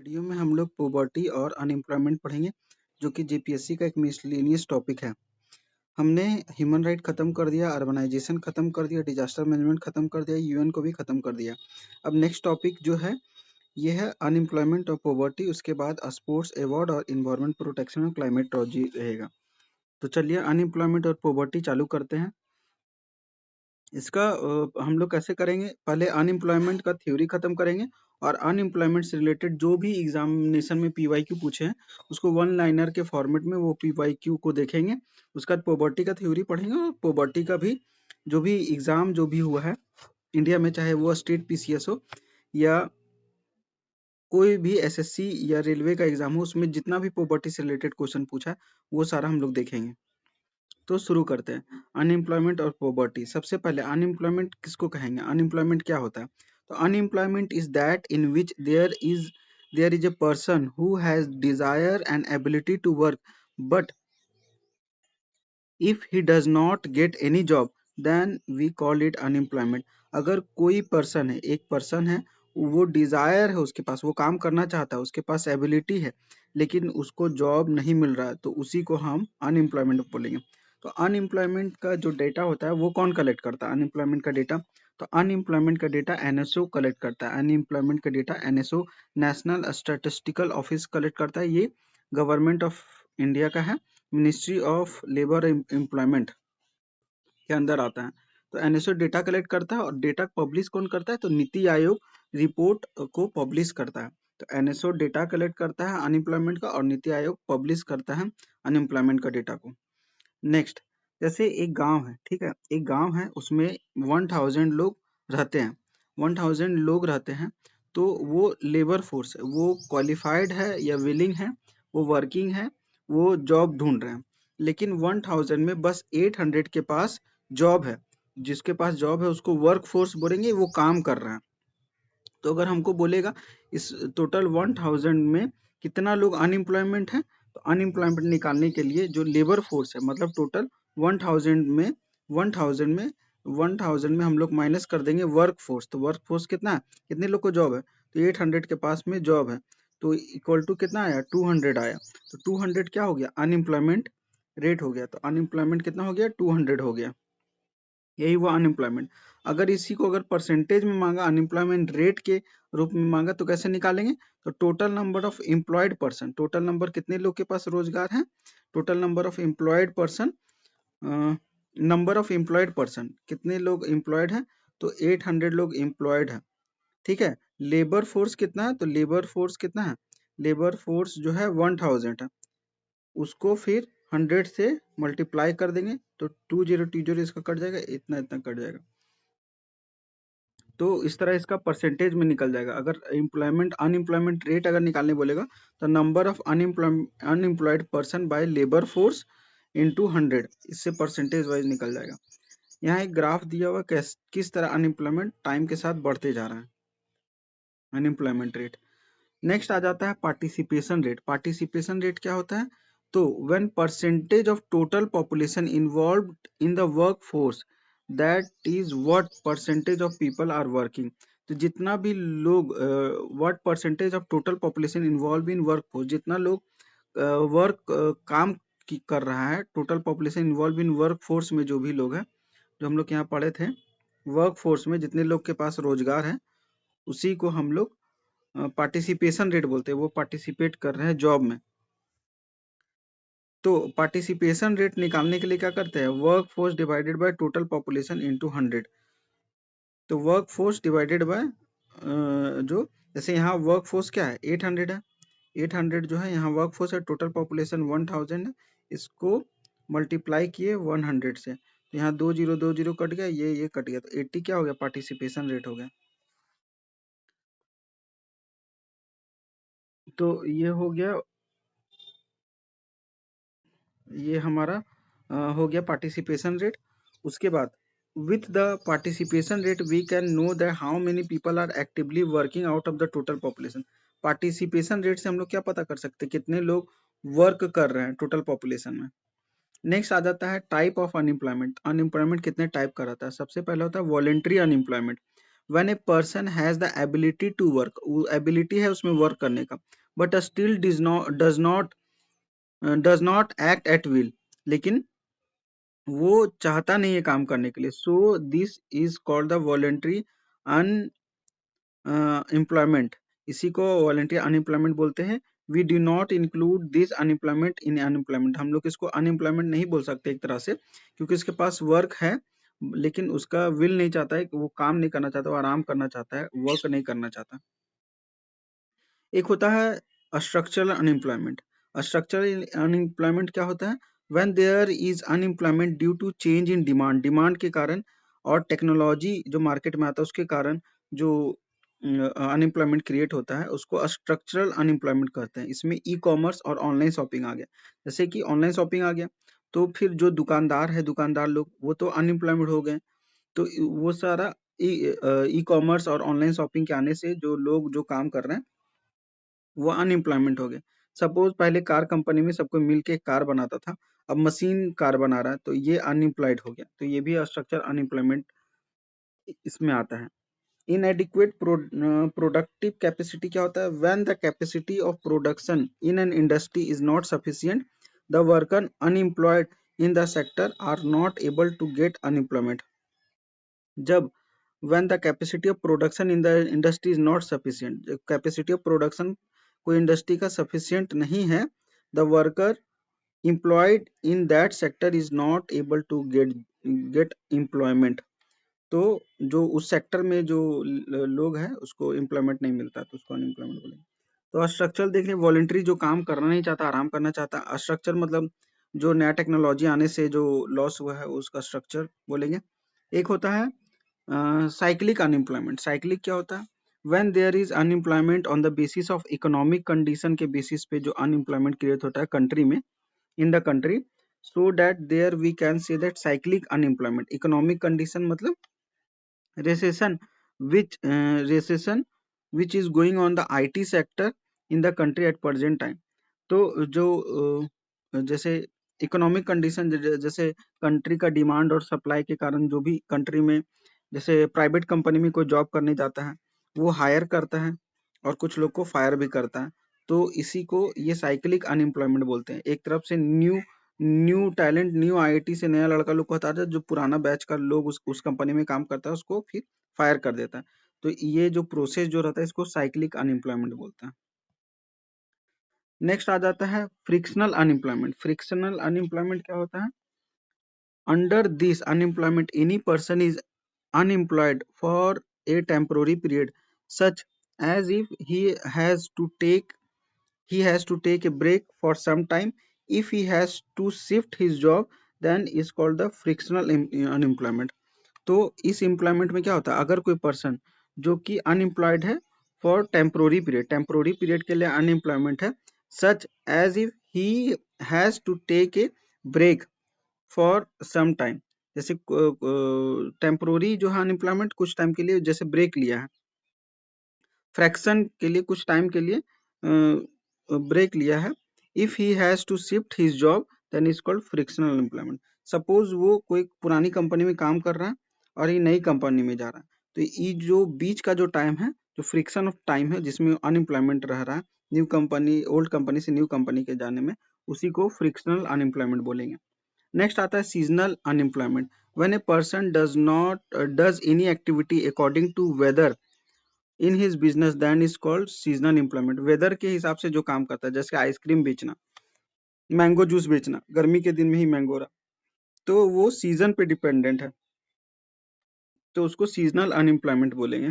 Video में हम लोग पॉवर्टी और अनएम्प्लॉयमेंट पढ़ेंगे जो कि जेपीएससी का एक मिसलेनियस टॉपिक है। हमने ह्यूमन राइट खत्म कर दिया, अर्बनाइजेशन खत्म कर दिया, डिजास्टर मैनेजमेंट खत्म कर दिया, यूएन को भी खत्म कर दिया। अब नेक्स्ट टॉपिक जो है ये है अनएम्प्लॉयमेंट और पॉवर्टी, उसके बाद स्पोर्ट्स अवार्ड और इन्वायरमेंट प्रोटेक्शन और क्लाइमेटोलॉजी रहेगा। तो चलिए अनएम्प्लॉयमेंट और पॉवर्टी चालू करते हैं। इसका हम लोग कैसे करेंगे, पहले अनएम्प्लॉयमेंट का थ्योरी खत्म करेंगे और अनएम्प्लॉयमेंट से रिलेटेड जो भी एग्जामिनेशन में पीवाईक्यू पूछे हैं उसको वन लाइनर के फॉर्मेट में वो पीवाईक्यू को देखेंगे। उसका बाद पॉवर्टी का थ्योरी पढ़ेंगे और पॉवर्टी का भी जो भी एग्जाम जो भी हुआ है इंडिया में, चाहे वो स्टेट पीसीएस हो या कोई भी एसएससी या रेलवे का एग्जाम हो, उसमें जितना भी पॉवर्टी से रिलेटेड क्वेश्चन पूछा है वो सारा हम लोग देखेंगे। तो शुरू करते हैं अनएम्प्लॉयमेंट और पॉवर्टी। सबसे पहले अनएम्प्लॉयमेंट किसको कहेंगे, अनएम्प्लॉयमेंट क्या होता है? तो unemployment is that in which there is a person who has desire and ability to work but if he does not get any job then we call it unemployment. अगर कोई person है, एक person है, वो Dzire है, उसके पास वो काम करना चाहता है, उसके पास एबिलिटी है, लेकिन उसको जॉब नहीं मिल रहा है, तो उसी को हम अनएम्प्लॉयमेंट बोलेंगे। तो अनएम्प्लॉयमेंट का जो डेटा होता है वो कौन कलेक्ट करता है अनएम्प्लॉयमेंट का डेटा? तो अनएम्प्लॉयमेंट का डेटा एनएसओ कलेक्ट करता है। अनएम्प्लॉयमेंट का data NSO national statistical office collect करता है। ये गवर्नमेंट ऑफ इंडिया का है, मिनिस्ट्री ऑफ लेबर एम्प्लॉयमेंट के अंदर आता है। तो एनएसओ डेटा कलेक्ट करता है और डेटा पब्लिश कौन करता है? तो नीति आयोग रिपोर्ट को पब्लिश करता है। तो एनएसओ डेटा कलेक्ट करता है अनएम्प्लॉयमेंट का और नीति आयोग पब्लिश करता है अनएम्प्लॉयमेंट का डेटा को। नेक्स्ट, जैसे एक गांव है, ठीक है, एक गांव है, उसमें 1000 लोग रहते हैं। 1000 लोग रहते हैं, तो वो लेबर फोर्स है, वो क्वालिफाइड है या विलिंग है, वो वर्किंग है, वो जॉब ढूंढ रहे हैं। लेकिन 1000 में बस 800 के पास जॉब है। जिसके पास जॉब है उसको वर्क फोर्स बोलेंगे, वो काम कर रहा है। तो अगर हमको बोलेगा इस टोटल 1000 में कितना लोग अनएम्प्लॉयमेंट है, तो अनएम्प्लॉयमेंट निकालने के लिए जो लेबर फोर्स है, मतलब टोटल 1000 में 1000 में 1000 में हम लोग माइनस कर देंगे वर्क फोर्स। तो वर्क फोर्स कितना है, कितने लोग को जॉब है? तो 800 के पास में जॉब है, तो इक्वल टू कितना आया? 200 आया। तो 200 क्या हो गया? अनएम्प्लॉयमेंट रेट हो गया। तो अनएम्प्लॉयमेंट कितना हो गया? 200 हो गया। यही हुआ अनएम्प्लॉयमेंट। अगर इसी को अगर परसेंटेज में मांगा, अनएम्प्लॉयमेंट रेट के रूप में मांगा, तो कैसे निकालेंगे? तो total number of employed person, total number कितने लोग के पास रोजगार है, total number of employed person, number of employed person कितने लोग एम्प्लॉयड है, तो 800 लोग एम्प्लॉयड है, ठीक है। लेबर फोर्स कितना है? तो लेबर फोर्स कितना है? लेबर फोर्स जो है 1000 है, उसको फिर 100 से मल्टीप्लाई कर देंगे, तो 2020 इसका कट जाएगा, इतना इतना कट जाएगा। तो इस तरह इसका परसेंटेज में निकल जाएगा। अगर एम्प्लॉयमेंट अनएम्प्लॉयमेंट रेट अगर निकालने बोलेगा तो number of unemployed person by labour force into 100, इससे परसेंटेज वाइज निकल जाएगा। यहाँ एक ग्राफ दिया हुआ किस तरह अनएम्प्लॉयमेंट टाइम के साथ बढ़ते जा रहा है, अनएम्प्लॉयमेंट रेट। नेक्स्ट आ जाता है पार्टिसिपेशन रेट। पार्टिसिपेशन रेट क्या होता है? तो when percentage of total population involved in the work force, that is what percentage of people are working. तो जितना भी लोग what percentage of total population involve in work force, जितना लोग काम कर रहा है, total population involve in work force में जो भी लोग हैं, जो हम लोग यहाँ पढ़े थे, वर्क फोर्स में जितने लोग के पास रोजगार है, उसी को हम लोग पार्टिसिपेशन रेट बोलते हैं। वो पार्टिसिपेट कर रहे हैं जॉब में। तो पार्टिसिपेशन रेट निकालने के लिए क्या करते हैं? Work force divided by total population into 100। तो वर्क फोर्स डिवाइडेड बाय जो, जैसे यहाँ वर्क फोर्स क्या है? 800 है। 800 जो है यहाँ वर्क फोर्स है, टोटल पॉपुलेशन 1000 है, इसको मल्टीप्लाई किए 100 से, तो यहाँ 2020 कट गया, ये कट गया, तो 80 क्या हो गया? पार्टिसिपेशन रेट हो गया। तो ये हो गया, ये हमारा हो गया पार्टिसिपेशन रेट। उसके बाद with the participation rate we can know that how many people are actively working out of the total population. Participation rate से हम लोग क्या पता कर सकते हैं? कितने लोग वर्क कर रहे हैं टोटल पॉपुलेशन में। नेक्स्ट आ जाता है टाइप ऑफ अनएम्प्लॉयमेंट। अनएम्प्लॉयमेंट कितने टाइप का रहता है? सबसे पहले होता है voluntary unemployment. When a person has the ability to work, ability है उसमें वर्क करने का, but still does not act at will, लेकिन वो चाहता नहीं है काम करने के लिए, so this is called the voluntary unemployment, इसी को वॉलेंट्री अनएम्प्लॉयमेंट बोलते हैं। We do not include this unemployment in unemployment, हम लोग इसको अनएम्प्लॉयमेंट नहीं बोल सकते एक तरह से, क्योंकि इसके पास वर्क है लेकिन उसका विल नहीं चाहता है कि वो काम नहीं करना चाहता, वो आराम करना चाहता है, वर्क नहीं करना चाहता। एक होता है स्ट्रक्चरल अनएम्प्लॉयमेंट। स्ट्रक्चरल अनएम्प्लॉयमेंट क्या होता है? When there is unemployment due to change in demand, demand के कारण और टेक्नोलॉजी जो मार्केट में आता है उसके कारण जो अनएम्प्लॉयमेंट क्रिएट होता है उसको स्ट्रक्चरल अनएम्प्लॉयमेंट कहते हैं। इसमें ई कॉमर्स और ऑनलाइन शॉपिंग आ गया। जैसे कि ऑनलाइन शॉपिंग आ गया तो फिर जो दुकानदार है, दुकानदार लोग वो तो अनएम्प्लॉयमेंट हो गए, तो वो सारा ई कॉमर्स और ऑनलाइन शॉपिंग के आने से जो लोग जो काम कर रहे हैं वो अनएम्प्लॉयमेंट हो गए। सपोज पहले कार कंपनी में सबको मिलके एक कार बनाता था, अब मशीन कार बना रहा है, तो ये अनएम्प्लॉयड हो गया, तो ये भी स्ट्रक्चर अनएम्प्लॉयमेंट इसमें आता है। इनएडिक्वेट प्रोडक्टिव कैपेसिटी क्या होता है? When the capacity of production in an industry is not sufficient, the worker unemployed in the sector are not able to get unemployment. जब when the capacity of production in the industry is not sufficient, capacity of production कोई industry का sufficient नहीं है, the worker employed in that sector is not able to get employment, तो जो उस sector में जो लोग हैं उसको एम्प्लॉयमेंट नहीं मिलता तो उसको अनएम्प्लॉयमेंट बोलेंगे। तो स्ट्रक्चर देखिए, वॉलंटरी जो काम करना नहीं चाहता, आराम करना चाहता, स्ट्रक्चर मतलब जो नया टेक्नोलॉजी आने से जो लॉस हुआ है उसका स्ट्रक्चर बोलेंगे। एक होता है साइक्लिक अनएम्प्लॉयमेंट। साइक्लिक क्या होता है? When there is unemployment on the basis of economic condition के बेसिस पे जो अनएम्प्लॉयमेंट क्रिएट होता है कंट्री में, in the country, so that there we can say that cyclic unemployment. Economic condition मतलब recession, recession which is going on the IT sector in the country at present time। तो जो जैसे economic condition, जैसे country का demand और supply के कारण जो भी कंट्री में, जैसे प्राइवेट कंपनी में कोई जॉब करने जाता है वो हायर करता है और कुछ लोग को फायर भी करता है, तो इसी को ये साइक्लिक अनएम्प्लॉयमेंट बोलते हैं। एक तरफ से new new talent, new IIT से नया लड़का लोग को हटाता है, जो पुराना बैच का लोग उस कंपनी में काम करता है उसको फिर फायर कर देता है, तो ये जो प्रोसेस जो रहता है इसको साइक्लिक अनएम्प्लॉयमेंट बोलते हैं। नेक्स्ट आ जाता है फ्रिक्शनल अनएम्प्लॉयमेंट। फ्रिक्शनल अनएम्प्लॉयमेंट क्या होता है? Under this unemployment any person is unemployed for a temporary period such as if has to take he has to take a break for some time, if he has to shift his job, then is called the frictional unemployment। तो इस employment में क्या होता है? अगर कोई person जो कि अनएम्प्लॉयड है फॉर टेम्पोररी पीरियड के लिए अनएम्प्लॉयमेंट है, such as if he has to take a break for some time, जैसे टेम्पोररी जो है अनएम्प्लॉयमेंट कुछ टाइम के लिए जैसे ब्रेक लिया है, फ्रैक्शन के लिए कुछ टाइम के लिए ब्रेक लिया है, if he has to shift his job then is called frictional employment. Suppose वो कोई पुरानी कंपनी में काम कर रहा है और ये नई कंपनी में जा रहा है, तो ये जो बीच का जो टाइम है, जो फ्रिक्शन ऑफ टाइम है जिसमें अनएम्प्लॉयमेंट रह रहा है न्यू कंपनी, ओल्ड कंपनी से न्यू कंपनी के जाने में, उसी को फ्रिक्शनल अनएम्प्लॉयमेंट बोलेंगे। नेक्स्ट आता है seasonal unemployment. When a person does any activity according to weather in his business then is called seasonal employment. Weather के हिसाब से जो काम करता है, जैसे आइसक्रीम बेचना, मैंगो जूस बेचना, गर्मी के दिन में ही मैंगो रहा, तो वो सीजन पे डिपेंडेंट है, तो उसको सीजनल अनएम्प्लॉयमेंट बोलेंगे।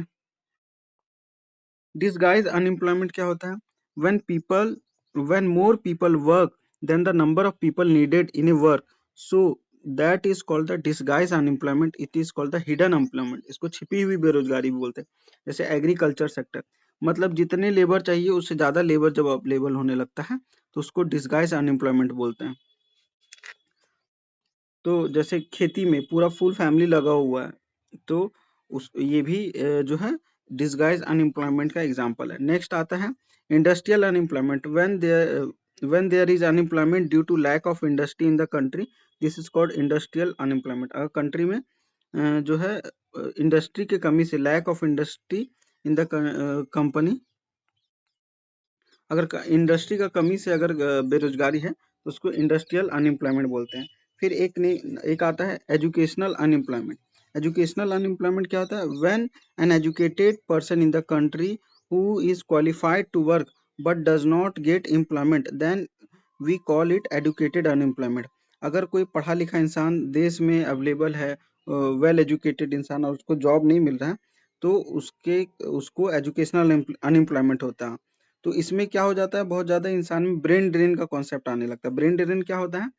डिसगाइज अनएम्प्लॉयमेंट क्या होता है? When more people work then the number of people needed in a work, so that is called the disguise unemployment, it is called the hidden employment. इसको छिपी हुई बेरोजगारी भी बोलते हैं। जैसे एग्रीकल्चर सेक्टर, मतलब जितने लेबर चाहिए उससे ज्यादा लेबर जब अवेलेबल होने लगता है तो उसको डिसगाइज अनएम्प्लॉयमेंट बोलते हैं। तो जैसे खेती में पूरा फुल फैमिली लगा हुआ है, तो उस ये भी जो है डिसगाइज अनएम्प्लॉयमेंट का एग्जांपल है। नेक्स्ट आता है industrial unemployment. When there is unemployment due to lack of industry in the country, this is called industrial unemployment. अगर कंट्री में जो है इंडस्ट्री की कमी से, lack of industry in the company, अगर इंडस्ट्री का कमी से अगर बेरोजगारी है तो उसको इंडस्ट्रियल अनएम्प्लॉयमेंट बोलते हैं। फिर एक आता है एजुकेशनल अनएम्प्लॉयमेंट। एजुकेशनल अनएम्प्लॉयमेंट क्या होता है? When an educated person in the country who is qualified to work but does not get employment then we call it educated unemployment. अगर कोई पढ़ा लिखा इंसान देश में अवेलेबल है, वेल एजुकेटेड इंसान, और उसको जॉब नहीं मिल रहा है, तो उसको एजुकेशनल अनएम्प्लॉयमेंट होता है। तो इसमें क्या हो जाता है, बहुत ज्यादा इंसान में ब्रेन ड्रेन का कॉन्सेप्ट आने लगता है। ब्रेन ड्रेन क्या होता है?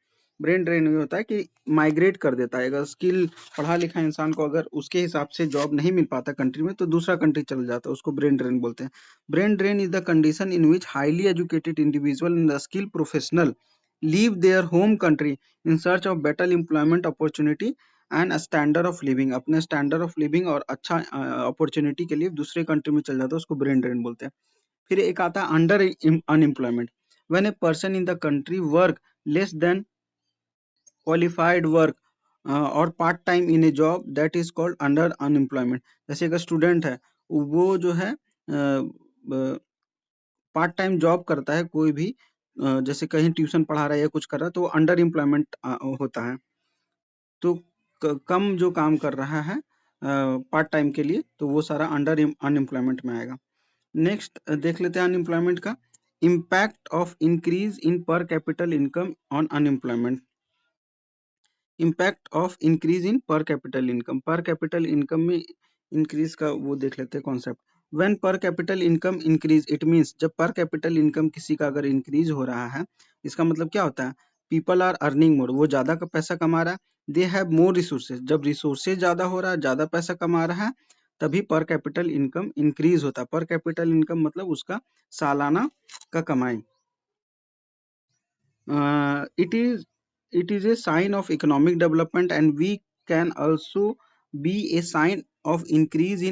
ब्रेन ड्रेन ये होता है कि माइग्रेट कर देता है। अगर स्किल पढ़ा लिखा इंसान को अगर उसके हिसाब से जॉब नहीं मिल पाता कंट्री में, तो दूसरा कंट्री चल जाता है, उसको ब्रेन ड्रेन बोलते हैं। Brain drain is the condition in which highly educated individual in the skill professional leave their home country in search of better employment opportunity and standard of living. अपने standard of living और अच्छा opportunity के लिए दूसरे country में चल जाता है, उसको ब्रेन ड्रेन बोलते हैं। फिर एक आता है under unemployment. When a person in the country work less than qualified work और part time in a job that is called under unemployment. जैसे अगर स्टूडेंट है, वो जो है पार्ट टाइम जॉब करता है कोई भी, जैसे कहीं ट्यूशन पढ़ा रहा है या कुछ कर रहा है, तो वो अंडर एम्प्लॉयमेंट होता है। तो कम जो काम कर रहा है पार्ट टाइम के लिए, तो वो सारा अंडर अनएम्प्लॉयमेंट में आएगा। नेक्स्ट देख लेते हैं अनएम्प्लॉयमेंट का। इम्पैक्ट ऑफ इंक्रीज इन पर capita income on unemployment. Impact of increase in पर कैपिटल इनकम। पर कैपिटल इनकम में इंक्रीज का वो देख लेते हैं कॉन्सेप्ट। व्हेन पर capita income increase, it means जब पर कैपिटल इनकम किसी का अगर इंक्रीज हो रहा है, इसका मतलब क्या होता है? पीपल आर अर्निंग मोर, वो ज्यादा का पैसा कमा रहा है। दे हैव मोर रिसोर्सेज, जब रिसोर्सेज ज्यादा हो रहा है, ज्यादा पैसा कमा रहा है, तभी पर कैपिटल इनकम इंक्रीज होता है। पर कैपिटल इनकम मतलब उसका सालाना का कमाई। It is a sign of economic development, and we can also be a sign of increase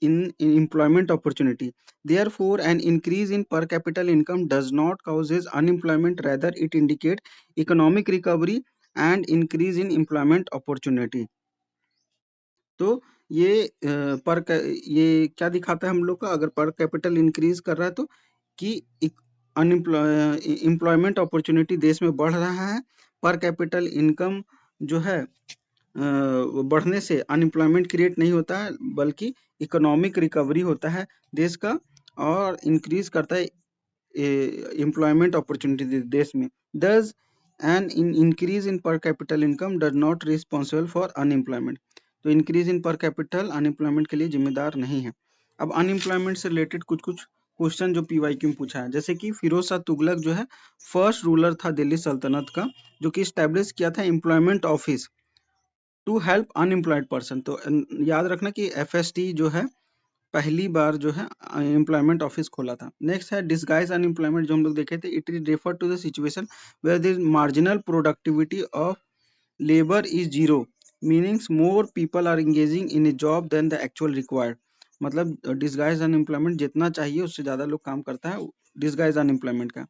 in employment opportunity. Therefore, an increase in per capita income does not causes unemployment, rather it indicate economic recovery and increase in employment opportunity. तो ये ये क्या दिखाता है हम लोग का? अगर पर कैपिटल इंक्रीज कर रहा है तो कि एम्प्लॉयमेंट अपॉर्चुनिटी देश में बढ़ रहा है। पर कैपिटल इनकम जो है बढ़ने से अनएम्प्लॉयमेंट क्रिएट नहीं होता है, बल्कि इकोनॉमिक रिकवरी होता है देश का, और इंक्रीज करता है एम्प्लॉयमेंट अपॉर्चुनिटी देश में। दस एन इंक्रीज इन पर capita income does not responsible for unemployment. तो इंक्रीज इन पर कैपिटल अनएम्प्लॉयमेंट के लिए जिम्मेदार नहीं है। अब अनएम्प्लॉयमेंट से रिलेटेड कुछ कुछ क्वेश्चन जो पीवाईक्यू में पूछा है, जैसे कि फिरोज शाह तुगलक जो है फर्स्ट रूलर था दिल्ली सल्तनत का, जो कि स्टैब्लिश किया था employment office to help unemployed person. तो याद रखना कि एफएसटी जो है पहली बार जो है एम्प्लॉयमेंट ऑफिस खोला था। नेक्स्ट है डिस्गाइज अनएम्प्लॉयमेंट, जो हम लोग देखे थे। It is refer to the situation where the marginal productivity of labour is zero, meanings more people are engaging in a job then the actual required. मतलब disguise unemployment जितना चाहिए उससे ज्यादा लोग काम करता है, डिस्गाइज अनएम्प्लॉयमेंट का।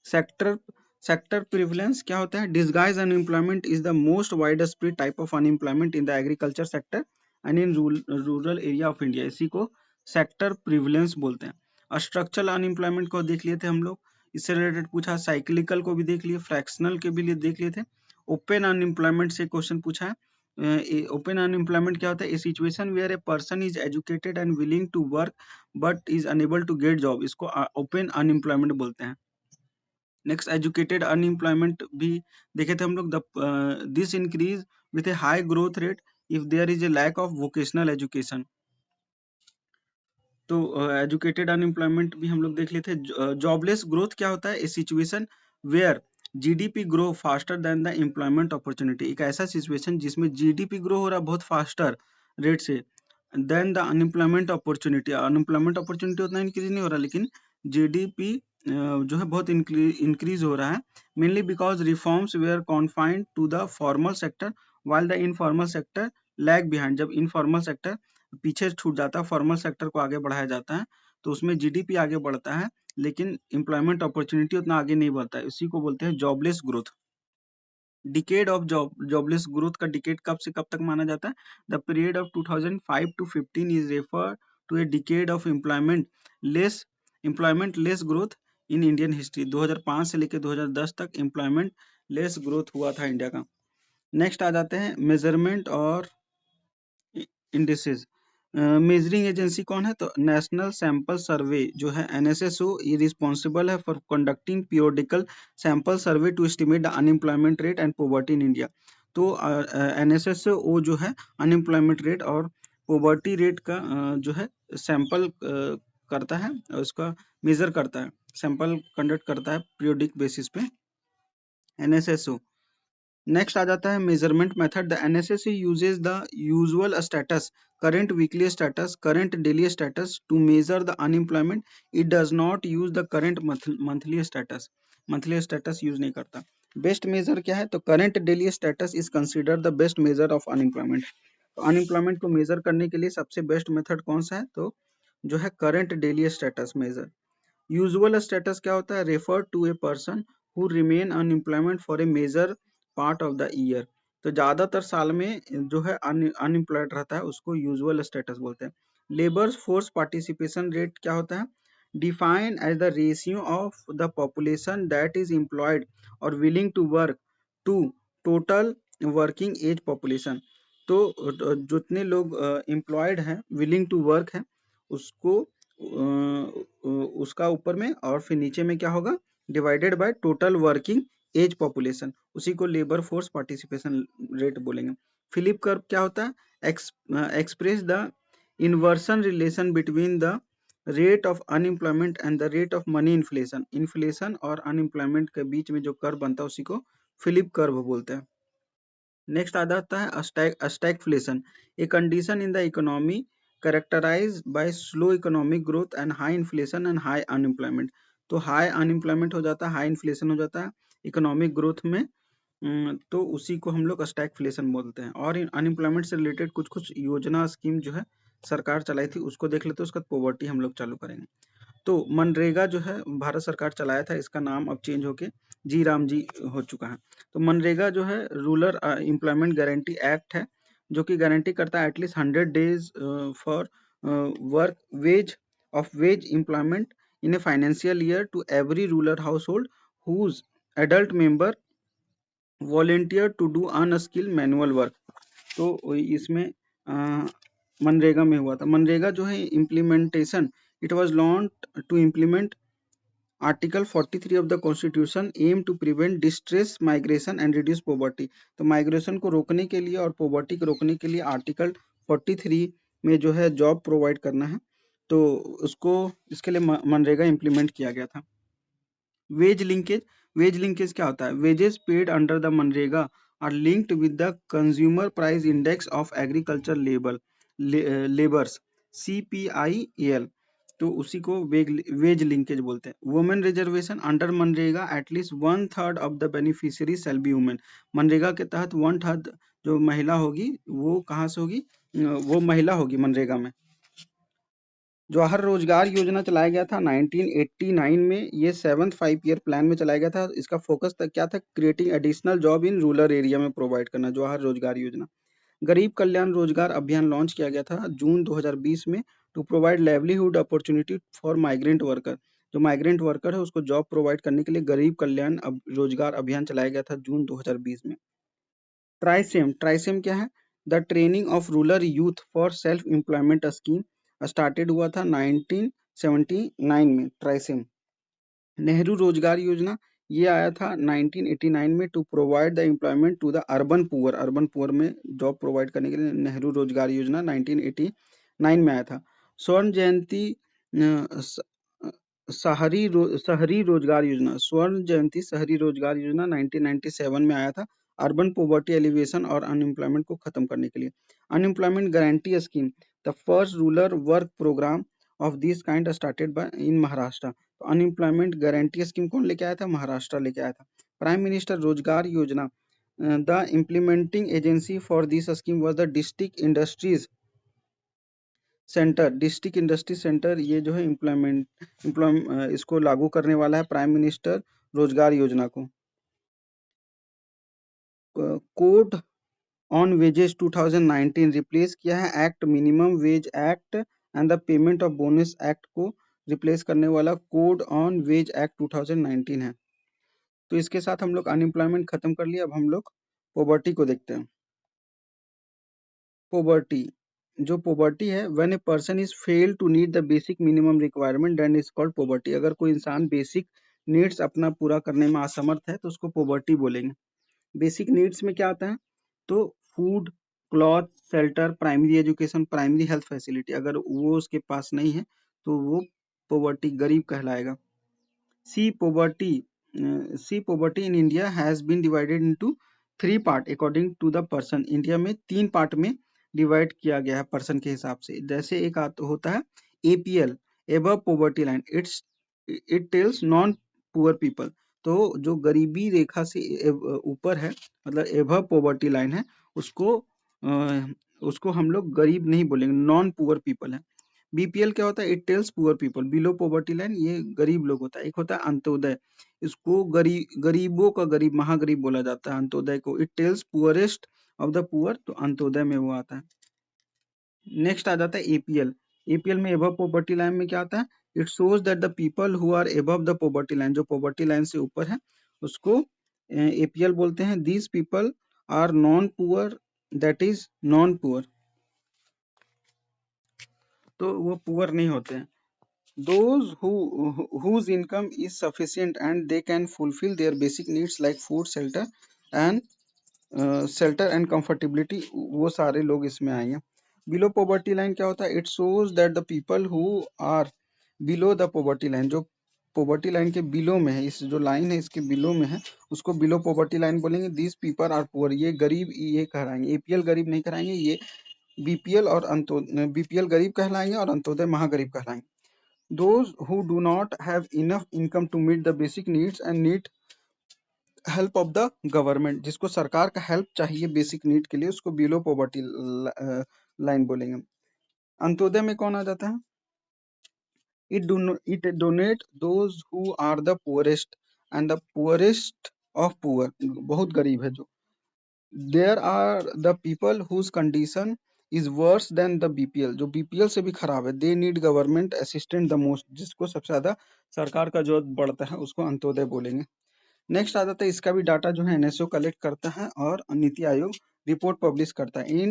सेक्टर सेक्टर प्रिविलेंस क्या होता है? Disguise unemployment is the most widespread type of unemployment in the agriculture sector and in rural area of India. इसी को सेक्टर प्रिविलेंस बोलते हैं। स्ट्रक्चरल अनएम्प्लॉयमेंट को देख लिए थे हम लोग, इससे रिलेटेड पूछा। साइक्लिकल को भी देख लिए, फ्रैक्शनल के भी लिए देख लिए थे। ओपन अनएम्प्लॉयमेंट से क्वेश्चन पूछा है। ओपन अनएम्प्लॉयमेंट क्या होता है? A situation where a person is educated and willing to work but is unable to get job, इसको ओपन अनएम्प्लॉयमेंट बोलते हैं। नेक्स्ट एजुकेटेड अनएम्प्लॉयमेंट भी देखे थे हम लोग। This increase with a high growth rate if there is a lack of vocational education. तो educated unemployment भी हम लोग देख लेते हैं। जॉबलेस ग्रोथ क्या होता है? A situation where GDP grow faster than the employment opportunity. एक ऐसा सिचुएशन जिसमें जीडीपी ग्रो हो रहा है बहुत फास्टर रेट से, then the unemployment opportunity. Unemployment opportunity उतना इंक्रीज नहीं हो रहा, लेकिन जीडीपी जो है बहुत इंक्रीज हो रहा है। Mainly because reforms were confined to the formal sector while the informal sector lag behind. जब इनफॉर्मल सेक्टर पीछे छूट जाता है, फॉर्मल सेक्टर को आगे बढ़ाया जाता है, तो उसमें जीडीपी आगे बढ़ता है, लेकिन एम्प्लॉयमेंट अपॉर्चुनिटी उतना आगे नहीं बढ़ता है। इसी को बोलते हैं jobless growth. Decade of jobless growth का डिकेड कब से कब तक माना जाता है? The period of 2005 to 15 is refer to a decade of employment less growth in Indian history. 2005 से लेकर 2010 तक एम्प्लॉयमेंट लेस ग्रोथ हुआ था इंडिया का। नेक्स्ट आ जाते हैं मेजरमेंट और इंडिसेस। मेजरिंग एजेंसी कौन है? तो नेशनल सैंपल सर्वे जो है एनएसएसओ, ये रिस्पॉन्सिबल है for conducting periodical sample survey to estimate the unemployment rate and poverty in India. तो एनएसएसओ जो है अनएम्प्लॉयमेंट रेट और पॉवर्टी रेट का जो है सैंपल करता है और उसका मेजर करता है, सैंपल कंडक्ट करता है पीरियोडिक बेसिस पे एनएसएसओ। नेक्स्ट आ जाता है measurement method. The NSSC uses the usual status, current weekly status, current daily status to measure the unemployment. It does not use the current monthly status, monthly status use नहीं करता। Best measure क्या है? तो current daily status is consider the best measure of unemployment. तो unemployment को measure करने के लिए सबसे बेस्ट मेथड कौन सा है? तो जो है current daily status measure. Usual status क्या होता है? Refer to a person who remain unemployment for a major part of the year. तो ज्यादातर साल में जो है अनएम्प्लॉयड रहता है उसको यूजुअल स्टेटस बोलते हैं। लेबर फोर्स पार्टिसिपेशन रेट क्या होता है? Defined as the ratio of the population that is employed और willing to work to total working age population. तो जितने लोग एम्प्लॉयड हैं, विलिंग टू वर्क है, उसको उसका ऊपर में और फिर नीचे में क्या होगा? Divided by total working age population, उसी को लेबर फोर्स पार्टिसिपेशन रेट बोलेंगे। फिलिप कर्व क्या होता है? Express the inversion relation between the rate of unemployment and the rate of money inflation. Inflation और अनएम्प्लॉयमेंट के बीच में जो कर्व बनता है उसी को फिलिप कर्व बोलते हैं। नेक्स्ट आ जाता है stagflation, a condition in the economy characterized by slow economic growth and high inflation and high unemployment। तो हाई अनएम्प्लॉयमेंट हो जाता है, हाई इन्फ्लेशन हो जाता है इकोनॉमिक ग्रोथ में, तो उसी को हम लोग स्टैगफ्लेशन बोलते हैं। और अनएम्प्लॉयमेंट से रिलेटेड कुछ कुछ योजना स्कीम जो है सरकार चलाई थी उसको देख लेते हैं, उसका पॉवर्टी हम लोग चालू करेंगे। तो मनरेगा जो है भारत सरकार चलाया था, इसका नाम अब चेंज होके जी राम जी हो चुका है। तो मनरेगा जो है रूरल एम्प्लॉयमेंट गारंटी एक्ट है, जो कि गारंटी करता है at least 100 days for work wage employment in a financial year to every rural household whose adult member volunteer to do unskilled manual work. तो इसमें मनरेगा में हुआ था। मनरेगा जो है implementation, it was launch to implement article 43 of the constitution aim to prevent distress migration and reduce poverty. तो migration को रोकने के लिए और पॉवर्टी को रोकने के लिए आर्टिकल 43 में जो है जॉब प्रोवाइड करना है, तो उसको इसके लिए मनरेगा इम्प्लीमेंट किया गया था। वेज लिंकेज, वेज लिंकेज क्या होता है? Wages paid under the MNREGA are linked with the consumer price index of agriculture labours CPIAL। तो उसी को वेज लिंकेज बोलते हैं। Women reservation under MNREGA at least 1/3 of the beneficiary shall be women. MNREGA के तहत 1/3 जो महिला होगी वो कहाँ से होगी? वो महिला होगी मनरेगा में। जवाहर रोजगार योजना चलाया गया था 1989 में, ये 7th 5 ईयर प्लान में चलाया गया था। इसका फोकस क्या था? Creating additional job in rural area में प्रोवाइड करना, जवाहर रोजगार योजना। गरीब कल्याण रोजगार अभियान लॉन्च किया गया था जून 2020 में to provide livelihood opportunity for migrant worker. जो माइग्रेंट वर्कर है उसको जॉब प्रोवाइड करने के लिए गरीब कल्याण रोजगार अभियान चलाया गया था जून 2020 में। ट्राइसेम, ट्राइसेम क्या है? The training of rural youth for self employment scheme started हुआ था 1979 में ट्राइसेम। नेहरू रोजगार योजना ये आया था 1989 में to provide the employment to the urban poor. Urban poor में जॉब प्रोवाइड करने के लिए नेहरू रोजगार योजना 1989 में आया था। स्वर्ण जयंती शहरी रोजगार योजना, स्वर्ण जयंती शहरी रोजगार योजना 1997 में आया था अर्बन पॉवर्टी एलिवेशन और अनएम्प्लॉयमेंट को खत्म करने के लिए। Unemployment guarantee scheme, the first rural work programme of this kind started by in Maharashtra. तो अनएम्प्लॉयमेंट गारंटी स्कीम कौन लेके आया था? महाराष्ट्र लेके आया था। प्राइम मिनिस्टर रोजगार योजना, the implementing agency for this scheme was the district industries centre. District industry centre ये जो है इसको लागू करने वाला है प्राइम मिनिस्टर रोजगार योजना को। कोड ऑन वेजेस 2019 रिप्लेस किया है act minimum wage act and the payment of bonus act को रिप्लेस करने वाला कोड ऑन वेज एक्ट 2019 है। तो इसके साथ हम लोग अनएम्प्लॉयमेंट खत्म कर लिया। अब हम लोग पॉवर्टी को देखते हैं। पॉवर्टी, जो पॉवर्टी है, when a person is fail to meet the basic minimum requirement then is called poverty. अगर कोई इंसान बेसिक नीड्स अपना पूरा करने में असमर्थ है तो उसको पॉवर्टी बोलेंगे। बेसिक नीड्स में क्या आता है? तो food, cloth, shelter, primary education, primary health facility, अगर वो उसके पास नहीं है तो वो पॉवर्टी, गरीब कहलाएगा। See poverty, see poverty in India has been divided into three part according to the person. India में 3 पार्ट में डिवाइड किया गया है पर्सन के हिसाब से। जैसे एक होता है APL, above poverty line, it tells non poor people. तो जो गरीबी रेखा से ऊपर है, मतलब एबव पॉवर्टी लाइन है, उसको उसको हम लोग गरीब नहीं बोलेंगे, नॉन पुअर पीपल है। बीपीएल क्या होता है? It tells poor people, below poverty line, ये गरीब लोग होता है। एक होता है अंत्योदय, इसको गरीबों का गरीब, महागरीब बोला जाता है अंत्योदय को। It tells poorest of the poor, तो अंत्योदय में वो आता है। नेक्स्ट आ जाता है एपीएल। एपीएल में एबव पॉवर्टी लाइन में क्या आता है? It shows that the people who are above the poverty line, जो पॉवर्टी लाइन से ऊपर है उसको एपीएल बोलते हैं। These people are non poor, that is non poor, तो वो पुअर नहीं होते हैं। Those whose income is sufficient and they can fulfill their basic needs like food, shelter and comfortability, वो सारे लोग इसमें आएंगे। Below poverty line क्या होता है? It shows that the people who are below the poverty line, जो poverty line के बिलो में है, इस जो लाइन है इसके बिलो में है, उसको below poverty line बोलेंगे। These people are poor, ये गरीब, ये कहलाएंगे। एपीएल गरीब नहीं कहलाएंगे, ये बीपीएल और बीपीएल गरीब कहलाएंगे और अंत्योदय महागरीब कहलाएंगे। Those who do not have enough income to meet the basic needs and need help of the government, जिसको सरकार का हेल्प चाहिए बेसिक नीड के लिए, उसको बिलो पॉवर्टी लाइन बोलेंगे। अंत्योदय में कौन आ जाता है? it donate those who are the poorest and the poorest of poor, बहुत गरीब है जो। There are the people whose condition is worse than the BPL, जो बीपीएल से भी खराब है। They need government assistance the most, जिसको सबसे ज्यादा सरकार का जरूरत पड़ता है, उसको अंत्योदय बोलेंगे। नेक्स्ट आ जाता है, इसका भी डाटा जो है एनएसओ कलेक्ट करता है और नीति आयोग रिपोर्ट पब्लिश करता है।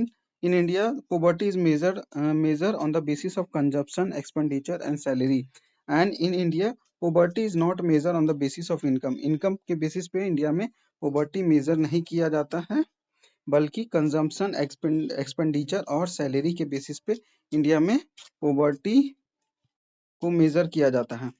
In India poverty is major on the basis of consumption, expenditure and salary, and in India poverty is not major on the basis of income. Income के basis पे India में poverty major नहीं किया जाता है, बल्कि कंजम्पशन, एक्सपेंडिचर और salary के बेसिस पे इंडिया में पॉवर्टी को मेजर किया जाता है।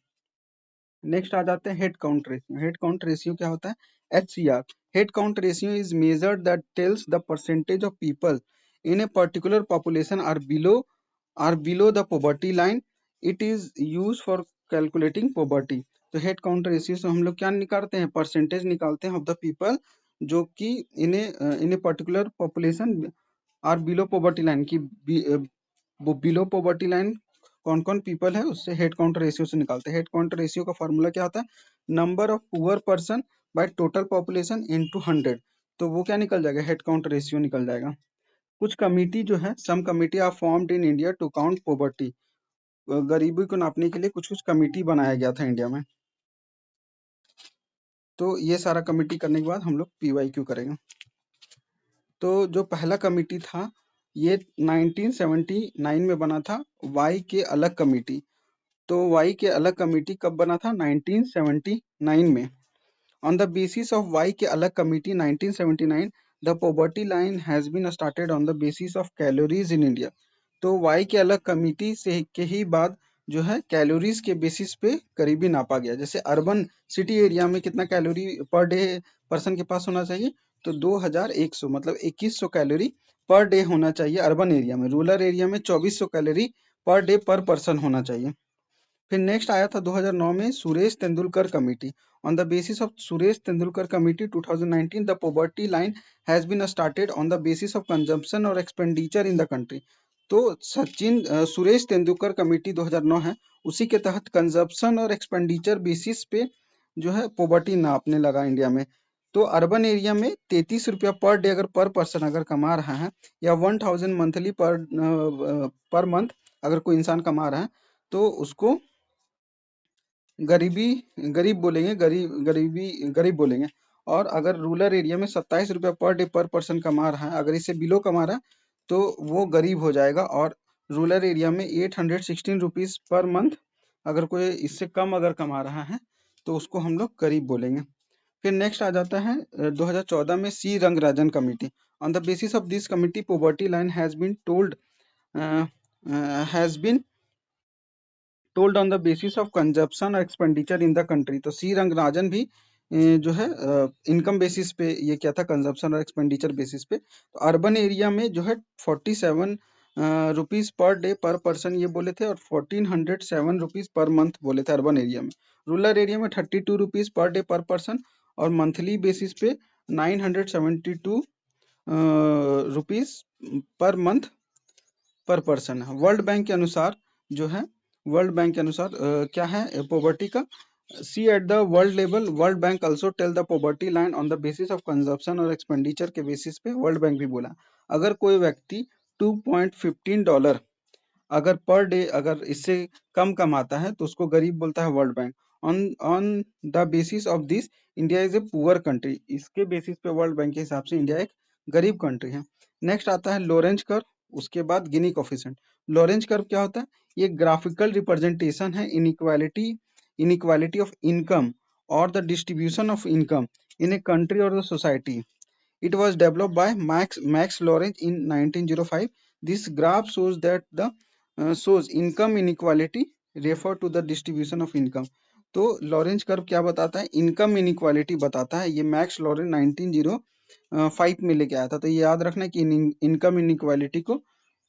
नेक्स्ट आ जाते हैं head count ratio. Head count ratio क्या होता है? HCR, head count ratio is measured that tells the percentage of people in a particular population are below the poverty line. It is use for calculating poverty. तो head count ratio से हम लोग क्या निकालते हैं? परसेंटेज निकालते हैं of the people जो कि in a particular population are below poverty line की, वो बिलो पॉवर्टी लाइन कौन कौन पीपल है उससे हेड काउंट रेशियो से निकालते हैं। हेड काउंट रेशियो का फॉर्मूला क्या होता है? Number of poor person by total population into 100। तो वो क्या निकल जाएगा? हेड काउंट रेशियो निकल जाएगा। कुछ कमिटी जो है, some committee are formed in India to count poverty, गरीबी को नापने के लिए कुछ कुछ कमिटी बनाया गया था इंडिया में। तो ये सारा कमिटी करने के बाद हम लोग PYQ करेंगे। तो जो पहला कमिटी था ये 1979 में बना था, वाई के अलग कमिटी। तो वाई के अलग कमिटी कब बना था? 1979 में। On the basis of Y K Alagh committee 1979, the poverty line has been started on the basis of calories in India. तो वाई के अलग कमिटी से के ही बाद जो है कैलोरीज के बेसिस पे गरीबी नापा गया। जैसे अर्बन सिटी एरिया में कितना कैलोरी पर डे पर्सन के पास होना चाहिए? तो 2100, मतलब 2100 कैलोरी पर डे होना चाहिए अर्बन एरिया में। रूरल एरिया में 2400 कैलोरी पर डे पर पर्सन होना चाहिए। फिर नेक्स्ट आया था 2009 में Suresh Tendulkar committee. On the basis of Suresh Tendulkar committee 2019, the poverty line has been started on the basis of consumption और एक्सपेंडिचर इन द कंट्री। तो सुरेश तेंदुलकर कमेटी 2009 है, उसी के तहत कंजम्पशन और एक्सपेंडिचर बेसिस पे जो है पॉवर्टी नापने लगा इंडिया में। तो अर्बन एरिया में 33 रुपया पर डे अगर पर पर्सन अगर कमा रहा है, या 1000 मंथली पर मंथ अगर कोई इंसान कमा रहा है, तो उसको गरीबी गरीब बोलेंगे, गरीब बोलेंगे। और अगर रूरल एरिया में 27 रुपया पर डे पर पर्सन कमा रहा है, अगर इससे बिलो कमा रहा है, तो वो गरीब हो जाएगा। और रूरल एरिया में 816 रुपीज पर मंथ अगर कोई इससे कम अगर कमा रहा है, तो उसको हम लोग गरीब बोलेंगे। फिर नेक्स्ट आ जाता है 2014 में C Rangarajan committee. On the basis of this committee poverty line has been told on the basis of consumption और एक्सपेंडिचर इन द कंट्री। तो सी रंगराजन भी जो है इनकम बेसिस पे ये क्या था, कंजप्शन और एक्सपेंडिचर बेसिस पे। तो अर्बन एरिया में जो है 47 रुपीज पर डे पर पर्सन ये बोले थे, और 1407 रुपीज पर मंथ बोले थे अर्बन एरिया में। रूरल एरिया में 32 रुपीज पर डे पर पर्सन, और मंथली बेसिस पे 972 रुपीज पर मंथ पर पर्सन है। वर्ल्ड बैंक के अनुसार जो है, वर्ल्ड बैंक के अनुसार क्या है पॉवर्टी का, see at the world level World Bank also tell the poverty line on the basis of consumption और एक्सपेंडिचर के बेसिस पे वर्ल्ड बैंक भी बोला, अगर कोई व्यक्ति $2.15 अगर पर डे अगर इससे कम कमाता है, तो उसको गरीब बोलता है world bank. On on the basis of this India is a poor country, इसके बेसिस पे वर्ल्ड बैंक के हिसाब से इंडिया एक गरीब कंट्री है। नेक्स्ट आता है लोरेंज कर्व, उसके बाद गिनी कोफिशिएंट। लोरेंज कर्व क्या होता है, ये ग्राफिकल रिप्रेजेंटेशन है इनइक्वालिटी ऑफ इनकम और the distribution of income in a country और the society. It was developed by Max Lorenz in 1905. This graph shows that the shows income inequality refer to the distribution of income. तो Lorentz curve क्या बताता है, income inequality बताता है। ये max Lorentz 1905 में लेके आया था। तो ये याद रखना कि इनकम इनइक्वालिटी को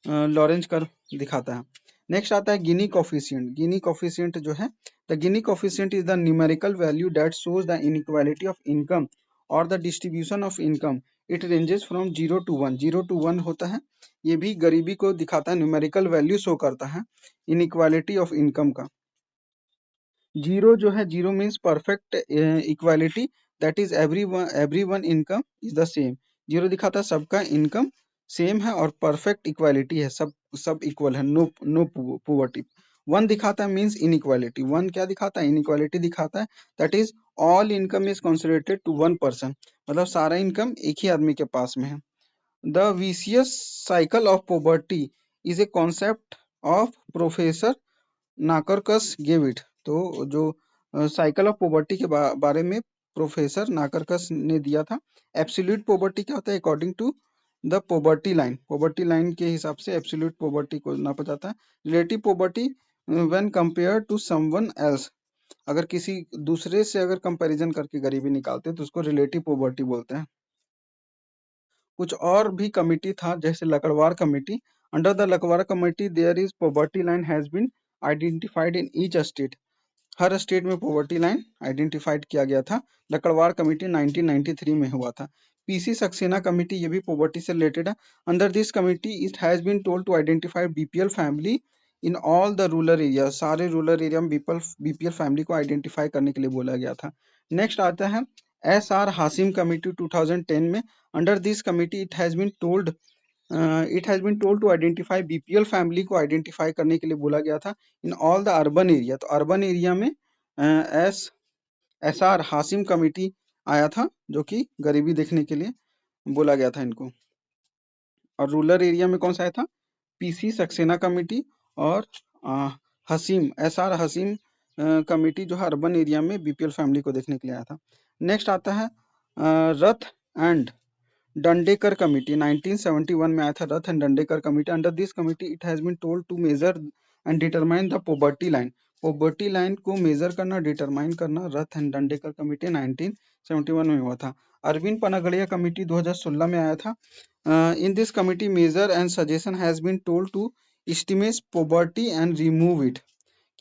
लॉरेंज कर्व दिखाता है। नेक्स्ट आता है गिनी कोफिशिएंट। गिनी कोफिशिएंट जो है, the Gini coefficient is the numerical value that shows the inequality of income और the distribution of income. It ranges from 0 to 1। 0 to 1 होता है, ये भी गरीबी को दिखाता है, न्यूमेरिकल वैल्यू शो करता है इनइक्वालिटी ऑफ इनकम का। जीरो जो है, zero means perfect equality, that is every one income is the same. Zero दिखाता है सबका इनकम सेम है, और परफेक्ट इक्वालिटी है, सब इक्वल है, नो पुअर्टी। वन दिखाता है मीन्स इनइक्वालिटी, वन क्या दिखाता है, इनइक्वालिटी दिखाता है, that is all income is concentrated to one person, मतलब सारा इनकम एक ही आदमी के पास में है। The vicious cycle of poverty is a concept of professor Nurkse gave it. तो जो साइकिल ऑफ पॉवर्टी के बारे में प्रोफेसर नाकरकस ने दिया था। एब्सोल्यूट पॉवर्टी क्या होता है, according to the poverty line के हिसाब से एब्सोल्यूट पॉवर्टी को नापा जाता है। Relative poverty when compare to someone else, अगर किसी दूसरे से अगर कंपैरिजन करके गरीबी निकालते हैं, तो उसको रिलेटिव पॉवर्टी बोलते हैं। कुछ और भी कमिटी था, जैसे Lakdawala committee. Under the Lakdawala committee there is poverty line has been identified in each state. हर स्टेट में पॉवर्टी लाइन आइडेंटिफाइड किया गया था। लकड़वार कमेटी 1993 में हुआ था। पीसी सक्सेना कमेटी, ये भी पॉवर्टी से रिलेटेड है। Under this committee it has been told to identify BPL family in all the rural area. सारे रूरल एरिया में बीपीएल फैमिली को आइडेंटिफाई करने के लिए बोला गया था। नेक्स्ट आता है एस आर हासिम कमेटी 2010 में। Under this committee it has been told to identify BPL family को आइडेंटिफाई करने के लिए बोला गया था in all the urban area. तो अर्बन एरिया में एस आर हासिम कमेटी आया था, जो कि गरीबी देखने के लिए बोला गया था इनको। और रूरल एरिया में कौन सा आया था, पीसी सक्सेना कमेटी, और एस आर हसीम कमेटी जो है अर्बन एरिया में बीपीएल फैमिली को देखने के लिए आया था। नेक्स्ट आता है रथ एंड डंडेकर कमेटी। 1971 में आया था Rath and Dandekar committee. Under this committee it has been told to measure and determine the poverty line. Poverty line को मेजर करना, डिटरमाइन करना रथ एंड डंडेकर कमेटी 1971 में हुआ था। अरविंद पनागड़िया कमेटी 2016 में आया था। In this committee major and suggestion has been told to estimate poverty and remove it,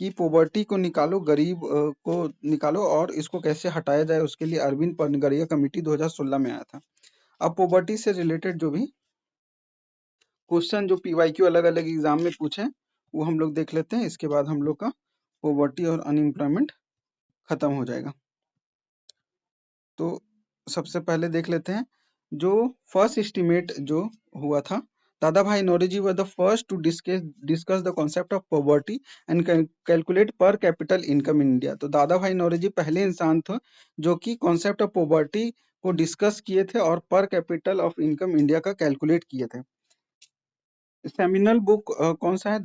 कि पॉवर्टी को निकालो, गरीब को निकालो, और इसको कैसे हटाया जाए, उसके लिए अरविंद पनागड़िया कमेटी 2016 में आया था। अब पॉवर्टी से रिलेटेड जो भी क्वेश्चन जो पीवाईक्यू अलग अलग एग्जाम में पूछे, वो हम लोग देख लेते हैं। इसके बाद हम लोग का पॉवर्टी और अनएम्प्लॉयमेंट खत्म हो जाएगा। तो सबसे पहले देख लेते हैं जो फर्स्ट एस्टिमेट जो हुआ था। Dadabhai Naoroji were the first to discuss the concept of poverty and calculate per capita income in India. तो दादा भाई नौरोजी पहले इंसान थे जो कि कॉन्सेप्ट ऑफ पॉवर्टी को डिस्कस किए थे और per capita of income India का कैलकुलेट किए थे। सेमिनल बुक कौन सा है?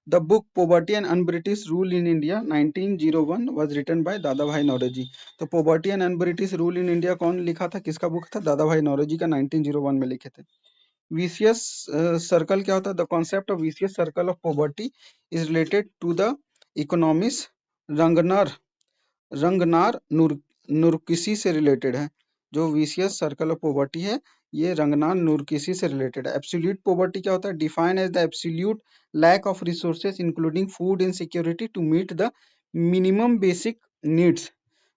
The book poverty and un British rule in India 1901 was written by Dadabhai Naoroji. तो poverty and un British rule in India कौन लिखा था, किसका बुक था? दादा भाई नौरोजी का 1901 में लिखे थे। विशियस सर्कल क्या होता है? The concept of vicious circle of poverty is related to the economist Ragnar Ragnar Nurkse से रिलेटेड है। जो विशियस सर्कल ऑफ पॉवर्टी है ये रंगनार नुरकिसी से रिलेटेड है। एब्सोल्यूट पॉवर्टी क्या होता है? Define as the absolute lack of resources including food and security to meet the minimum basic needs.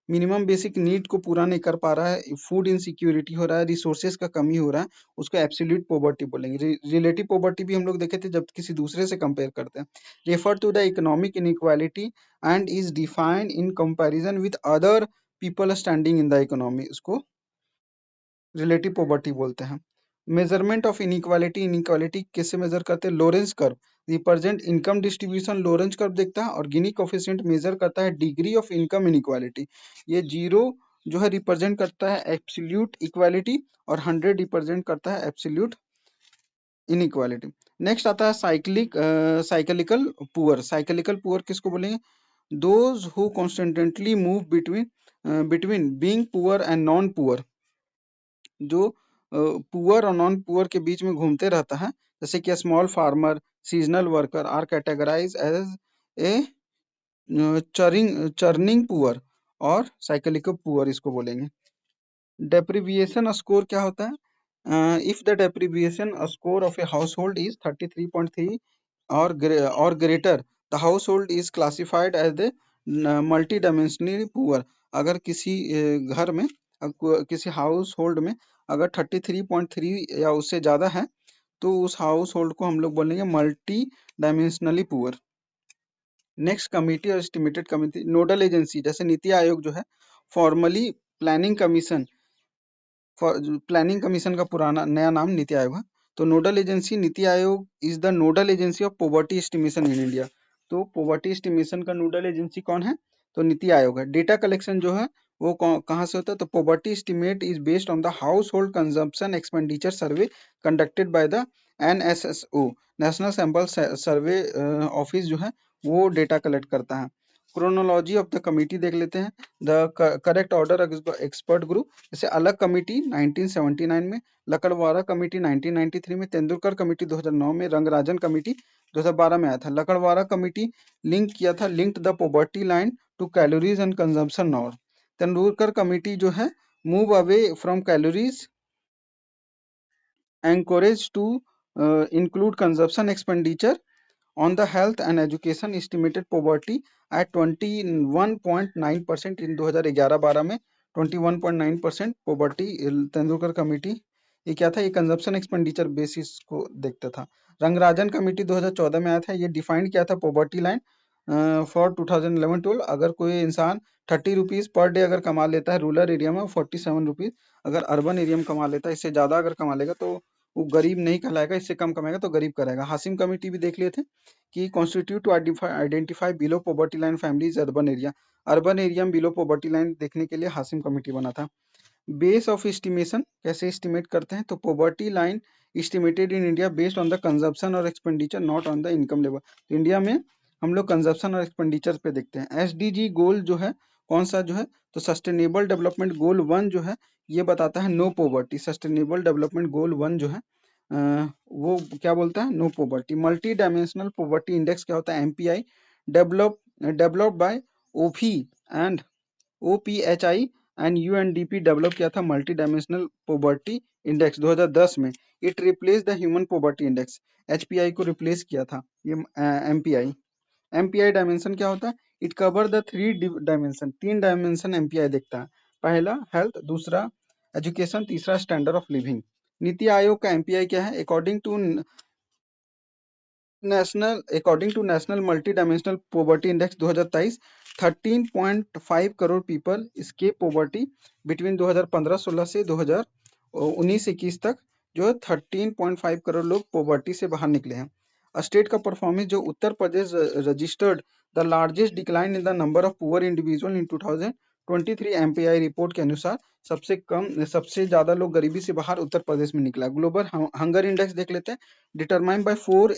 Minimum basic need को पूरा नहीं कर पा रहा है, फूड इनसिक्योरिटी हो रहा है, रिसोर्सेज का कमी हो रहा है, उसको एब्सोल्यूट पॉवर्टी बोलेंगे। रिलेटिव पॉवर्टी भी हम लोग देखे थे जब किसी दूसरे से कंपेयर करते हैं। Refer to the economic inequality and is defined in comparison with other people standing in the economy, उसको रिलेटिव पॉवर्टी बोलते हैं। मेजरमेंट ऑफ इनइक्वालिटी, इनइक्वालिटी किससे मेजर करते हैं? Lorenz curve represent income distribution, Lorenz curve देखता है। और गिनी coefficient major करता है डिग्री ऑफ इनकम इनइक्वालिटी। ये 0 जो है रिप्रेजेंट करता है एब्सोल्यूट इक्वालिटी और 100 रिप्रेजेंट करता है एब्सोल्यूट इनइक्वालिटी। नेक्स्ट आता है साइक्लिकल पुअर। साइक्लिकल पुअर किसको बोलेंगे? Those who constantly move between being poor and non poor, जो पुअर और नॉन पुअर के बीच में घूमते रहता है। जैसे कि small farmer, seasonal worker are categorize as a churning poor और साइक्लिकल पुअर इसको बोलेंगे। डेप्रिविएशन स्कोर क्या होता है? If the deprivation score of a household is 33.3 और greater, the household is classified as a multidimensionally poor. अगर किसी घर में किसी हाउस होल्ड में अगर 33.3 या उससे ज्यादा है तो उस हाउस होल्ड को हम लोग बोलेंगे multi dimensionally poor. Next committee और एस्टिमेटेड कमिटी। नोडल एजेंसी जैसे नीति आयोग जो है, formally planning commission, planning commission का पुराना नया नाम नीति आयोग है। तो nodal agency NITI Aayog is the nodal agency of poverty estimation in India. तो पॉवर्टी एस्टिमेशन का नोडल एजेंसी कौन है? तो नीति आयोग है। डेटा कलेक्शन जो है वो कहाँ से होता है? तो poverty estimate is based on the house hold consumption expenditure survey conducted by the NSSO, national sample survey office जो है वो डेटा कलेक्ट करता है। क्रोनोलॉजी ऑफ द कमिटी देख लेते हैं। The correct order expert group, जैसे अलग कमिटी 1979 में, लकड़वारा कमेटी 1993 में, तेंदुलकर कमेटी 2009 में, रंगराजन कमेटी 2012 में आया था। लकड़वारा कमेटी लिंक किया था, linked the poverty line to calories and consumption norm. Tendulkar committee जो है move away from calories, encouraged to include consumption expenditure on the health and education, estimated poverty at 21.9% in 2011-12 में 21.9% poverty। Tendulkar committee ये क्या था? ये consumption expenditure basis को देखता था। रंगराजन कमेटी 2014 में आया था। ये डिफाइन किया था पॉवर्टी लाइन फॉर 2011-12। अगर कोई इंसान 30 रुपीज पर डे अगर कमा लेता है रूरल एरिया में, 47 रुपीज अगर अर्बन एरिया में कमा लेता है, इससे ज्यादा अगर कमा लेगा तो वो गरीब नहीं कहलाएगा, इससे कम कमाएगा तो गरीब कहलाएगा। हासिम कमेटी भी देख लिए थे कि constitute to identify below poverty line families urban area. Urban area में बिलो पॉवर्टी लाइन देखने के लिए हासिम कमेटी बना था। बेस ऑफ एस्टिमेशन कैसे एस्टिमेट करते हैं? तो poverty line estimated in India based on the consumption और expenditure not on the income level. तो इंडिया में हम लोग कंजप्शन और एक्सपेंडिचर पे देखते हैं। SDG गोल जो है कौन सा जो है? तो सस्टेनेबल डेवलपमेंट गोल 1 जो है ये बताता है no poverty. Sustainable development goal 1 जो है वो क्या बोलता है? No poverty. Multi dimensional poverty index क्या होता है? MPI developed by OPHI and OPHI and UNDP develop किया था मल्टी डायमेंशनल पॉवर्टी इंडेक्स 2010 में। It replace the human poverty index, HPI को रिप्लेस किया था ये MPI। MPI डायमेंशन क्या होता है? It cover the 3 dimension, 3 dimension MPI देखता है। पहला हेल्थ, दूसरा एजुकेशन, तीसरा standard of living. NITI Aayog का MPI क्या है? According to according to national multi dimensional poverty index 2023, 13.5 crore people escape poverty between 2015-16 से 2019-21 तक। जो है 13.5 करोड़ लोग पॉवर्टी से बाहर निकले हैं। स्टेट का परफॉर्मेंस जो Uttar Pradesh registered the largest decline in the number of poor individual in 2023 MPI report के अनुसार सबसे ज्यादा लोग गरीबी से बाहर उत्तर प्रदेश में निकला। ग्लोबल हंगर इंडेक्स देख लेते हैं। डिटरमाइन बाय 4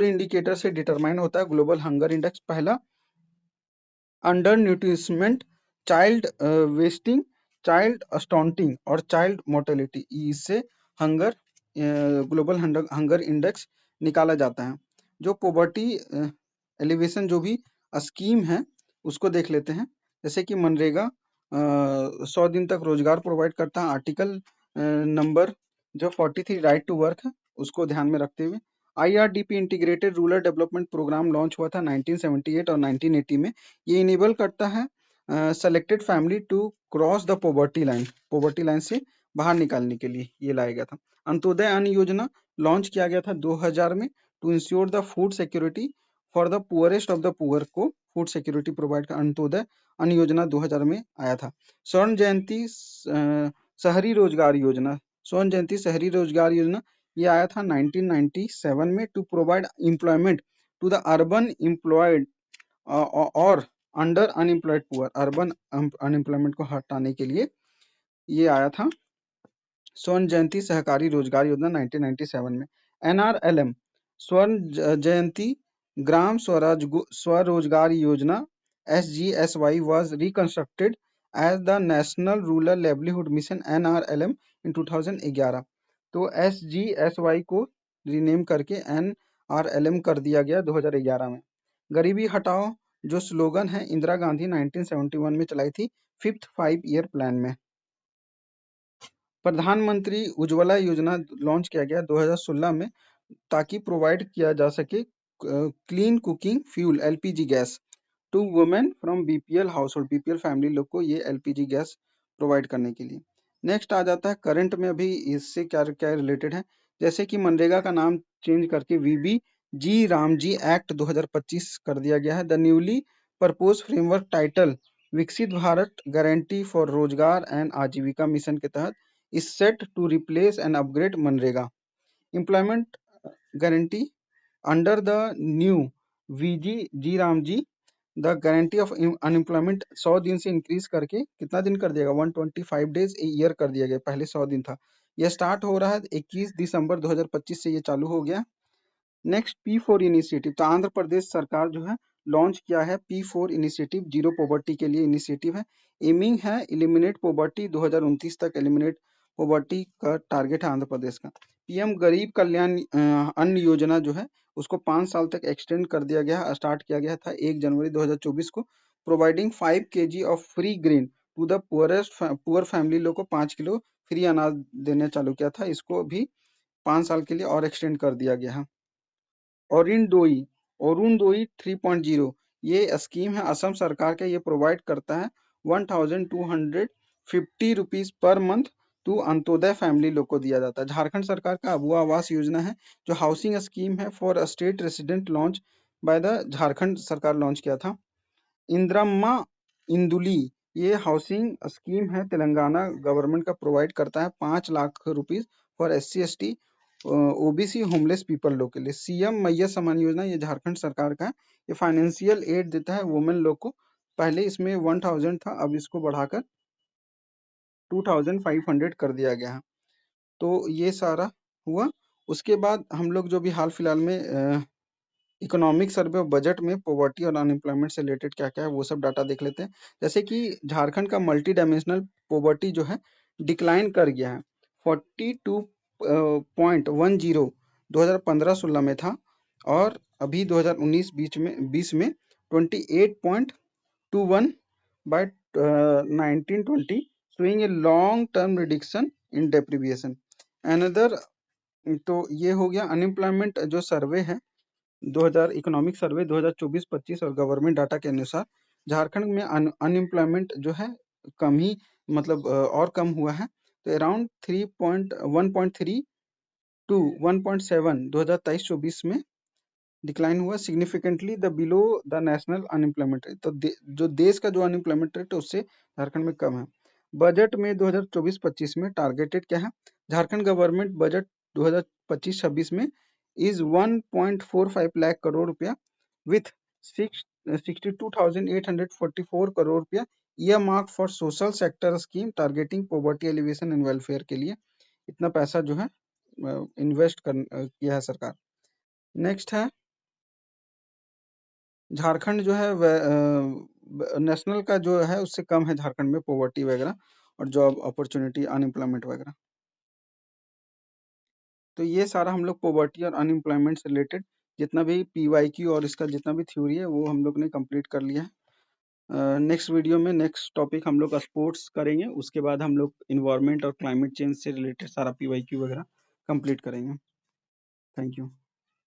इंडिकेटर से डिटरमाइन होता है ग्लोबल हंगर इंडेक्स। पहला, अंडर न्यूट्रिशमेंट, चाइल्ड वेस्टिंग, चाइल्ड स्टॉन्टिंग और चाइल्ड मोर्टेलिटी, इससे हंगर ग्लोबल हंगर इंडेक्स निकाला जाता है। जो पॉवर्टी एलिवेशन जो भी स्कीम है उसको देख लेते हैं। जैसे कि मनरेगा 100 दिन तक रोजगार प्रोवाइड करता है। आर्टिकल नंबर जो 43 राइट टू वर्क है उसको ध्यान में रखते हुए IRDP integrated rural development programme launch हुआ था 1978 और 1980 में। ये इनेबल करता है selected family to cross the poverty line से बाहर निकालने के लिए ये लाया गया था। अंत्योदय अन्न योजना लॉन्च किया गया था 2000 में to ensure the food security for the poorest of the poor को फूड सिक्योरिटी प्रोवाइड कर अंत्योदय अन्न योजना 2000 में आया था। स्वर्ण जयंती शहरी रोजगार योजना ये आया था 1997 में to provide employment to the urban employed और under unemployed poor. Urban unemployment को हटाने के लिए ये आया था स्वर्ण जयंती सहकारी रोजगार योजना 1997 में। एनआरएलएम स्वर्ण जयंती ग्राम स्वरोजगार योजना SGSY was reconstructed as the National Rural Livelihood Mission NRLM in 2011। तो SGSY को रीनेम करके NRLM कर दिया गया 2011 में। गरीबी हटाओ जो स्लोगन है इंदिरा गांधी 1971 में चलाई थी 5th 5 ईयर प्लान में। प्रधानमंत्री उज्ज्वला योजना लॉन्च किया गया 2016 में ताकि प्रोवाइड किया जा सके clean cooking fuel LPG gas to women from BPL household. BPL family लोग को ये LPG गैस प्रोवाइड करने के लिए। नेक्स्ट आ जाता है करंट में अभी इससे क्या क्या रिलेटेड है। जैसे कि मनरेगा का नाम चेंज करके VBG रामजी एक्ट 2025 कर दिया गया है। The newly propose framework title विकसित भारत गारंटी फॉर रोजगार एंड आजीविका मिशन के तहत is set to replace and upgrade MNREGA. Employment guarantee under the new VG Ramji the guarantee of unemployment 100 दिन से इंक्रीज करके कितना दिन कर दिया 125 डेज ए ईयर कर दिया गया। पहले 100 दिन था। यह स्टार्ट हो रहा है 21 दिसंबर 2025 से ये चालू हो गया। नेक्स्ट P4 इनिशिएटिव, तो आंध्र प्रदेश सरकार जो है लॉन्च किया है P4 इनिशिएटिव, जीरो पॉवर्टी के लिए इनिशिएटिव है। एमिंग है एलिमिनेट पॉवर्टी 2029 तक एलिमिनेट पॉवर्टी का टारगेट है आंध्र प्रदेश का। पीएम गरीब कल्याण अन्न योजना जो है उसको 5 साल तक एक्सटेंड कर दिया गया। स्टार्ट किया गया था 1 जनवरी 2024 को। Providing 5 kg of free grain to the poor family लोग को 5 किलो फ्री अनाज देने चालू किया था। इसको भी 5 साल के लिए और एक्सटेंड कर दिया गया है। अरुणोदय 3.0 ये स्कीम है असम सरकार का। ये प्रोवाइड करता है 1250 rupees per month to Antyodaya family लोग को दिया जाता है। झारखंड सरकार का अबुआ आवास योजना है जो हाउसिंग स्कीम है for state resident launch by the Jharkhand सरकार लॉन्च किया था। इंदिरम्मा इंदुली ये हाउसिंग स्कीम है तेलंगाना गवर्नमेंट का प्रोवाइड करता है 5 lakh rupees for SC ST OBC homeless people लोग के लिए। सीएम मैया सम्मान योजना ये झारखंड सरकार का है। ये फाइनेंशियल एड देता है वुमेन लोग को। पहले इसमें 1000 था, अब इसको बढ़ाकर 2500 कर दिया गया है। तो ये सारा हुआ। उसके बाद हम लोग जो भी हाल फिलहाल में इकोनॉमिक सर्वे ऑफ बजट में पॉवर्टी और अनएम्प्लॉयमेंट से रिलेटेड क्या क्या है वो सब डाटा देख लेते हैं। जैसे कि झारखंड का मल्टी डायमेंशनल पॉवर्टी जो है डिक्लाइन कर गया है 42.10 2015-16 में था और अभी 2019-20 में 28.21 by 1920 showing a long term reduction in deprivation। Another तो ये हो गया अनएम्प्लॉयमेंट जो सर्वे है 2000 इकोनॉमिक सर्वे 2024-25 और गवर्नमेंट डाटा के अनुसार झारखंड में अनएम्प्लॉयमेंट जो है कम ही मतलब और कम हुआ है। तो अराउंड 1.3 टू 1.7 2023-24 में डिक्लाइन हुआ significantly the below the national unemployment rate. तो जो देश का जो अनएम्प्लॉयमेंट रेट है उससे झारखंड में कम है। बजट में 2024-25 में टारगेटेड क्या है? झारखंड गवर्नमेंट बजट 2025-26 में इज 1.45 लाख करोड़ रुपया विथ 62,844 करोड़ रुपया year mark for social sector scheme targeting poverty alleviation and welfare के लिए इतना पैसा जो है इन्वेस्ट किया है सरकार। नेक्स्ट है झारखंड जो है नेशनल का जो है उससे कम है झारखंड में पॉवर्टी वगैरह और जॉब अपॉर्चुनिटी अनएम्प्लॉयमेंट वगैरह। तो ये सारा हम लोग पॉवर्टी और अनएम्प्लॉयमेंट से रिलेटेड जितना भी पीवाईक्यू और इसका जितना भी थ्योरी है वो हम लोग ने कंप्लीट कर लिया है। नेक्स्ट वीडियो में नेक्स्ट टॉपिक हम लोग स्पोर्ट्स करेंगे, उसके बाद हम लोग इन्वायरमेंट और क्लाइमेट चेंज से रिलेटेड सारा पीवाईक्यू वगैरह कंप्लीट करेंगे। Thank you.